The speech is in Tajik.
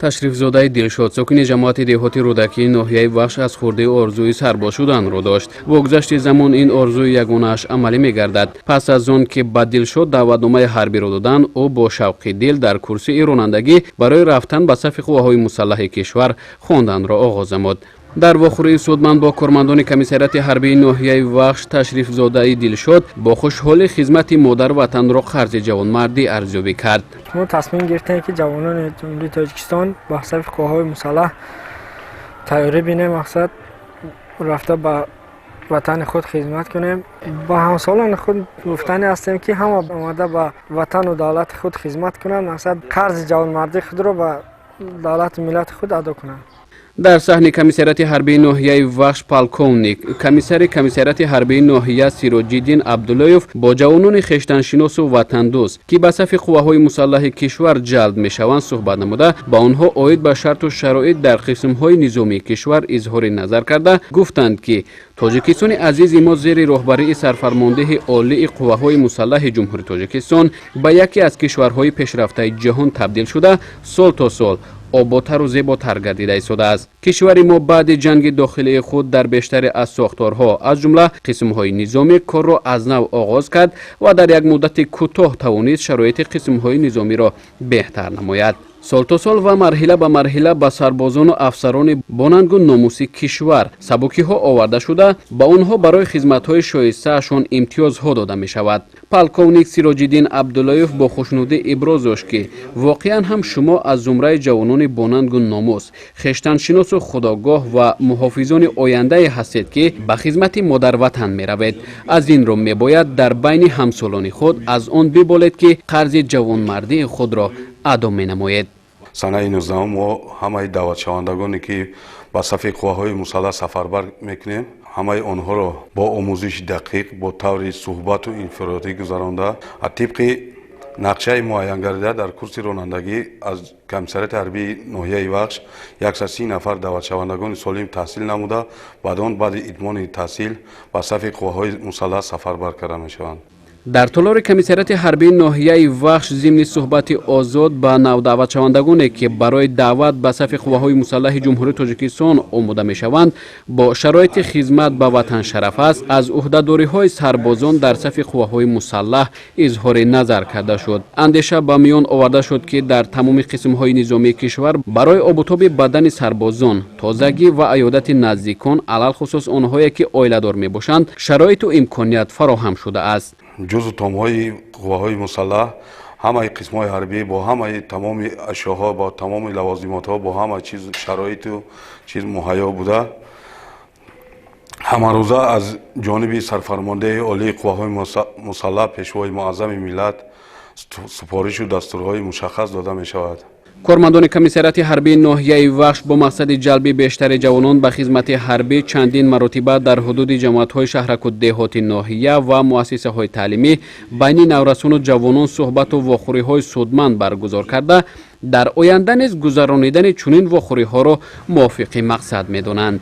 ташрифзодаи Дилшод сокини ҷамоати деҳоти Рӯдакии ноҳияи Вахш аз хурди орзуи сарбоз шуданро дошт. Бо гузашти замон ин орзуи ягонааш амалӣ мегардад. Пас аз он ки ба Дилшод даъватномаи ҳарбиро доданд, ӯ бо шавқи дил дар курсии ронандагӣ барои рафтан ба сафи қувваҳои мусаллаҳи кишвар хонданро оғоз намуд. дар вохӯрии суд ман бо кормандони комиссарияти ҳарбии ноҳияи Вахш ташрифзодаи Дилшод бо хушҳолӣ хизмати модар ватанро қарзи ҷавонмардӣ арзёбӣ кард. мо тасмим гирифтем ки ҷавонони ҷумҳурии Тоҷикистон ба сафи қувваҳои мусаллаҳ тайёрӣ бинем, мақсад рафта ба ватани худ хизмат кунем. ба ҳамсолони худ гуфтане ҳастем ки ҳама омада ба ватану давлати худ хизмат кунанд, мақсад қарзи ҷавонмардии худро ба давлату миллати худ адо кунанд. дар саҳни комиссарияти ҳарбии ноҳияи Вахш полковник комиссари комиссарияти ҳарбии ноҳия Сироҷиддин Абдуллоев бо ҷавонони хештаншиносу ватандӯст ки ба сафи қувваҳои мусаллаҳи кишвар ҷалб мешаванд суҳбат намуда, ба онҳо оид ба шарту шароит дар қисмҳои низомии кишвар изҳори назар карда гуфтанд ки Тоҷикистони азизи мо зери роҳбарии сарфармондеҳи олии қувваҳои мусаллаҳи ҷумҳурии Тоҷикистон ба яке аз кишварҳои пешрафтаи ҷаҳон табдил шуда, сол то сол ободтару зеботар гардида истодааст. кишвари мо баъди ҷанги дохилии худ дар бештаре аз сохторҳо аз ҷумла қисмҳои низомӣ корро аз нав оғоз кард ва дар як муддати кӯтоҳ тавонист шароити қисмҳои низомиро беҳтар намояд. сол то сол ва марҳила ба марҳила ба сарбозону афсарони бонангу номуси кишвар сабукиҳо оварда шуда, ба онҳо барои хизматҳои шоистаашон имтиёзҳо дода мешавад. полковник Сироҷиддин Абдуллоев бо хушнудӣ иброз дошт ки воқеан ҳам шумо аз зумраи ҷавонони бонангу номус, хештаншиносу худогоҳ ва муҳофизони ояндае ҳастед ки ба хизмати модарватан меравед. аз инро мебояд дар байни ҳамсолони худ аз он биболед ки қарзи ҷавонмардии худро адо менамоед. санаи 19 мо ҳамаи даъватшавандагоне ки ба сафи қувваҳои мусаллаҳ сафарбар мекунем, ҳамаи онҳоро бо омӯзиши дақиқ бо таври суҳбату инфиродӣ гузаронда тибқи нақшаи муайян гардида дар курси ронандагӣ аз комиссарияти ҳарбии ноҳияи Вахш 130 нафар даъватшавандагони солим таҳсил намуда, баъдон баъди итмони таҳсил ба сафи қувваҳои мусаллаҳ сафарбар карда мешаванд. дар толори комиссарияти ҳарбии ноҳияи Вахш зимни суҳбати озод ба навдаъватшавандагоне ки барои даъват ба сафи қувваҳои мусаллаҳи ҷумҳурии Тоҷикистон омода мешаванд, бо шароити хизмат ба ватан шараф аст, аз уҳдадориҳои сарбозон дар сафи қувваҳои мусаллаҳ изҳори назар карда шуд. андеша ба миён оварда шуд ки дар тамоми қисмҳои низомии кишвар барои обутоби бадани сарбозон, тозагӣ ва аёдати наздикон, алалхусус онҳое ки оиладор мебошанд, шароиту имконият фароҳам шудааст. ҷузу томҳои қувваҳои мусаллаҳ ҳамаи қисмҳои ҳарбӣ бо ҳамаи тамоми ашёҳо бо тамоми лавозимотҳо бо ҳама чиз шароиту чиз муҳайё буда ҳамарӯза аз ҷониби сарфармондеҳи олии қувваҳои мусаллаҳ пешвои муаззами миллат супоришу дастурҳои мушаххас дода мешавад. кормандони комиссарияти ҳарбии ноҳияи Вахш бо мақсади ҷалби бештари ҷавонон ба хизмати ҳарбӣ чандин маротиба дар ҳудуди ҷамоатҳои шаҳраку деҳоти ноҳия ва муассисаҳои таълимӣ байни наврасону ҷавонон суҳбату вохӯриҳои судманд баргузор карда, дар оянда низ гузаронидани чунин вохӯриҳоро мувофиқи мақсад медонанд.